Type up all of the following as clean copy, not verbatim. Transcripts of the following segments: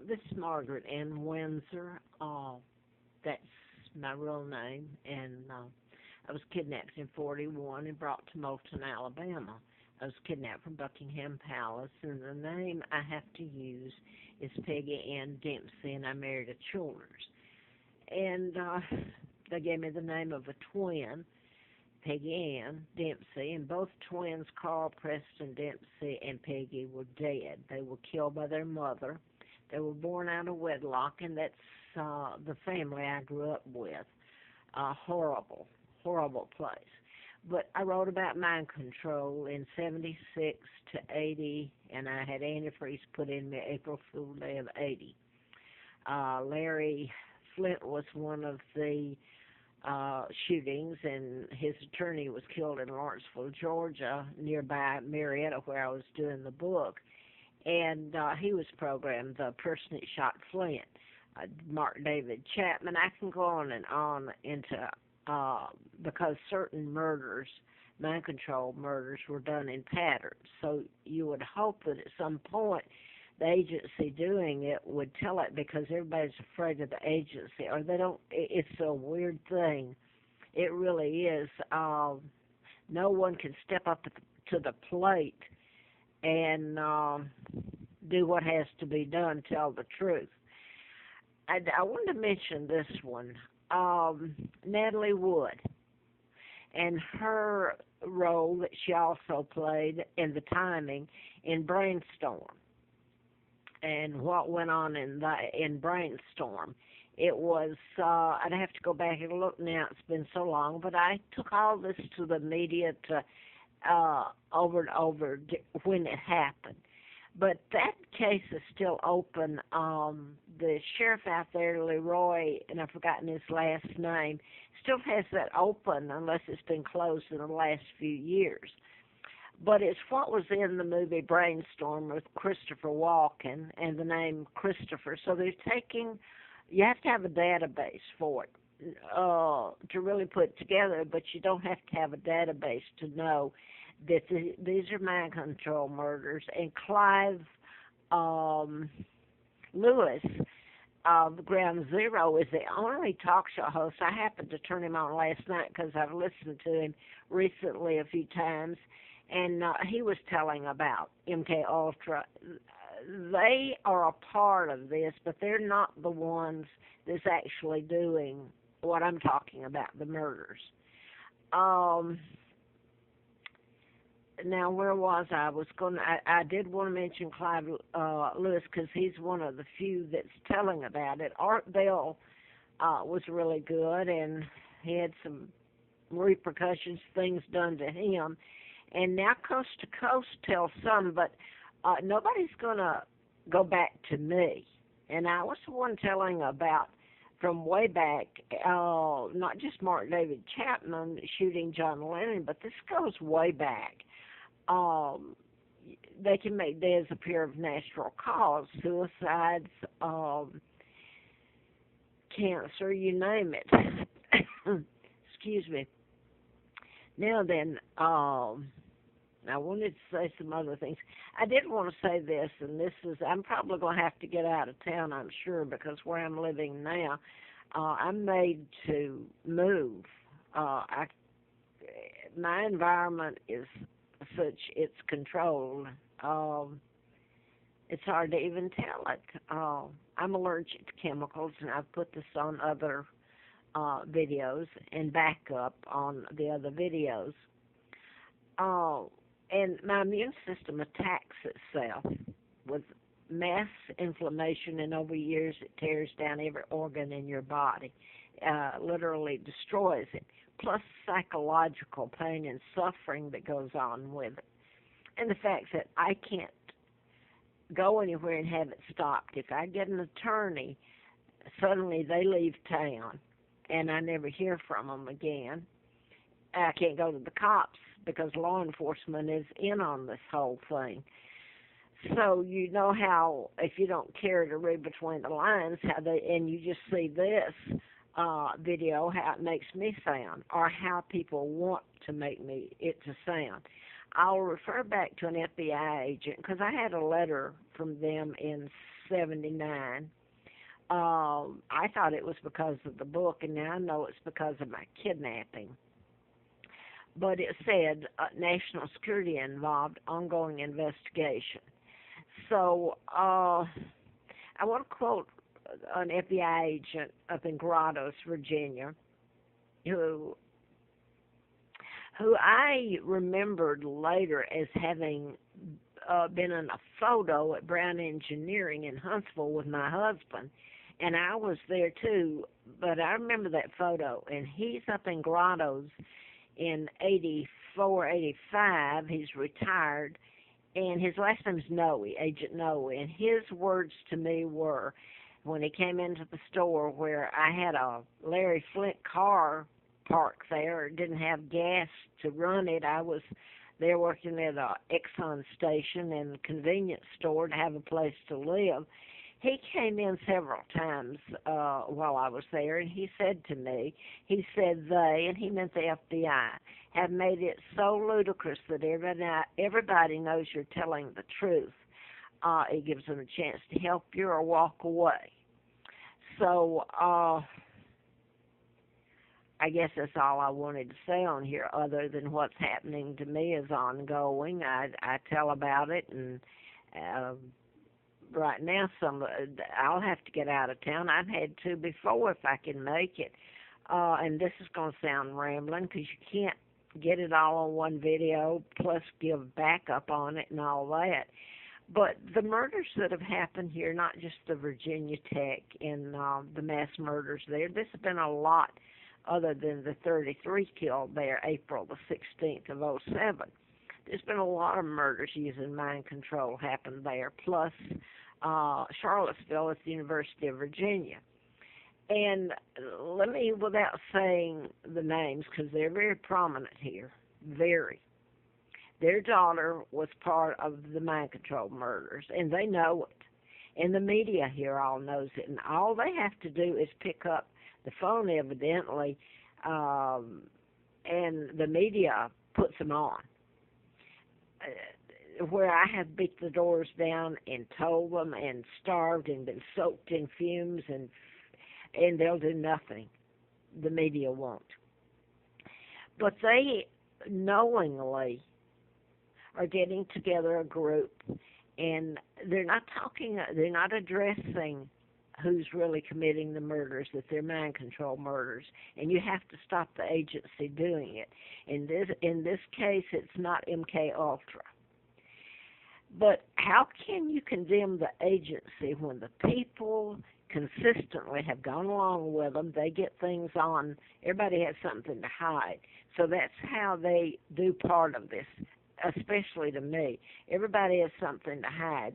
This is Margaret Ann Windsor. That's my real name, and I was kidnapped in '41 and brought to Moulton, Alabama. I was kidnapped from Buckingham Palace, and the name I have to use is Peggy Ann Dempsey, and I married a Childers. And they gave me the name of a twin, Peggy Ann Dempsey, and both twins, Carl Preston Dempsey and Peggy, were dead. They were killed by their mother. They were born out of wedlock, and that's the family I grew up with. Horrible, horrible place. But I wrote about mind control in '76 to '80, and I had antifreeze put in me April Fool Day of '80. Larry Flint was one of the shootings, and his attorney was killed in Lawrenceville, Georgia, nearby Marietta, where I was doing the book. And he was programmed, the person that shot Flint, Mark David Chapman. I can go on and on into, because certain murders, mind control murders, were done in patterns. So you would hope that at some point the agency doing it would tell it, because everybody's afraid of the agency, or they don't. It's a weird thing. It really is. No one can step up to the plate and do what has to be done, tell the truth. I wanted to mention this one, Natalie Wood, and her role that she also played in the timing in Brainstorm, and what went on in Brainstorm. It was, I'd have to go back and look now, it's been so long, but I took all this to the media to over and over when it happened. But that case is still open. The sheriff out there, Leroy, and I've forgotten his last name, still has that open unless it's been closed in the last few years. But it's what was in the movie Brainstorm with Christopher Walken and the name Christopher. So they're taking, you have to have a database for it to really put it together, but you don't have to have a database to know that these are mind control murders. And Clive Lewis of Ground Zero is the only talk show host. I happened to turn him on last night because I've listened to him recently a few times, and he was telling about MK Ultra. They are a part of this, but they're not the ones that's actually doing what I'm talking about, the murders. Now, where was I? I did want to mention Clive Lewis, because he's one of the few that's telling about it. Art Bell was really good, and he had some repercussions, things done to him. And now Coast to Coast tells some, but nobody's going to go back to me. And I was the one telling about, from way back, not just Mark David Chapman shooting John Lennon, but this goes way back. They can make deaths appear of natural cause, suicides, cancer, you name it. Excuse me. Now then, I wanted to say some other things. I did want to say this, and this is, I'm probably going to have to get out of town, I'm sure, because where I'm living now, I'm made to move. My environment is such, it's controlled. It's hard to even tell it. I'm allergic to chemicals, and I've put this on other videos and backup on the other videos. And my immune system attacks itself with mass inflammation, and over years it tears down every organ in your body, literally destroys it, plus psychological pain and suffering that goes on with it. And the fact that I can't go anywhere and have it stopped. If I get an attorney, suddenly they leave town, and I never hear from them again. I can't go to the cops because law enforcement is in on this whole thing. So you know how, if you don't care to read between the lines, how they, and you just see this video, how it makes me sound, or how people want to make me it to sound. I'll refer back to an FBI agent because I had a letter from them in '79. I thought it was because of the book, and now I know it's because of my kidnapping. But it said national security involved, ongoing investigation. So I want to quote an FBI agent up in Grottoes, Virginia, who I remembered later as having been in a photo at Brown Engineering in Huntsville with my husband, and I was there too. But I remember that photo, and he's up in Grottoes in '84, '85. He's retired, and his last name's Noe, Agent Noe, and his words to me were, when he came into the store where I had a Larry Flint car parked there, didn't have gas to run it. I was there working at a Exxon station and convenience store to have a place to live. He came in several times while I was there, and he said to me, he said they, and he meant the FBI, have made it so ludicrous that everybody knows you're telling the truth. It gives them a chance to help you or walk away. So I guess that's all I wanted to say on here, other than what's happening to me is ongoing. I tell about it, and right now I'll have to get out of town. I've had to before if I can make it. And this is going to sound rambling because you can't get it all on one video, plus give backup on it and all that. But the murders that have happened here, not just the Virginia Tech and the mass murders there, this has been a lot other than the 33 killed there April the 16th of '07. There's been a lot of murders using mind control happened there, plus Charlottesville at the University of Virginia. And let me, without saying the names, because they're very prominent here, very. Their daughter was part of the mind control murders, and they know it. And the media here all knows it. And all they have to do is pick up the phone, evidently, and the media puts them on. Where I have beat the doors down and told them and starved and been soaked in fumes, and they'll do nothing. The media won't. But they knowingly are getting together a group, and they're not addressing who's really committing the murders, that they're mind control murders, and you have to stop the agency doing it. In this case, it's not MK Ultra. But how can you condemn the agency when the people consistently have gone along with them? They get things on. Everybody has something to hide. So that's how they do part of this, especially to me. Everybody has something to hide.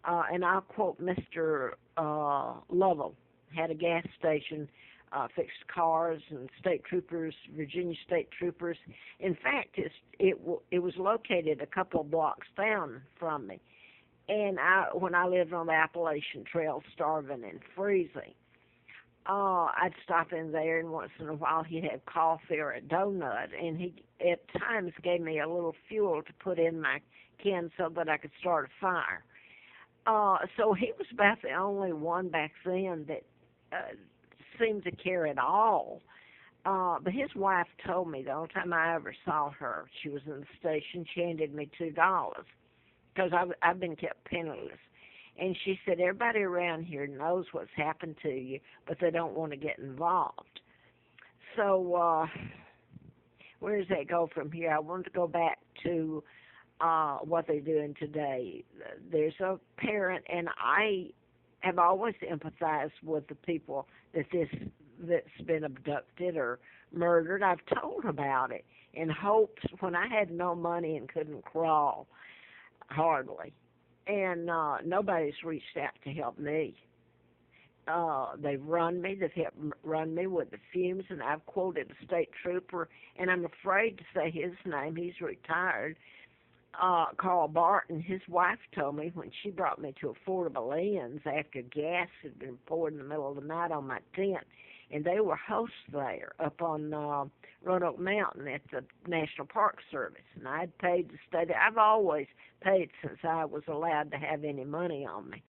And I'll quote Mr. Lovell, had a gas station, fixed cars, and state troopers, Virginia state troopers. In fact, it was located a couple of blocks down from me. And when I lived on the Appalachian Trail, starving and freezing, I'd stop in there, and once in a while he'd have coffee or a donut, and he at times gave me a little fuel to put in my can so that I could start a fire. So he was about the only one back then that seemed to care at all. But his wife told me the only time I ever saw her, she was in the station, she handed me $2 because I've been kept penniless. And she said, everybody around here knows what's happened to you, but they don't want to get involved. So where does that go from here? I wanted to go back to what they're doing today. There's a parent, and I have always empathized with the people that's been abducted or murdered. I've told about it in hopes when I had no money and couldn't crawl, hardly. And nobody's reached out to help me. They've run me with the fumes, and I've quoted a state trooper, and I'm afraid to say his name. He's retired. Carl Barton, his wife told me when she brought me to Affordable Inns after gas had been poured in the middle of the night on my tent, and they were hosts there up on Roanoke Mountain at the National Park Service, and I'd paid to stay there. I've always paid since I was allowed to have any money on me.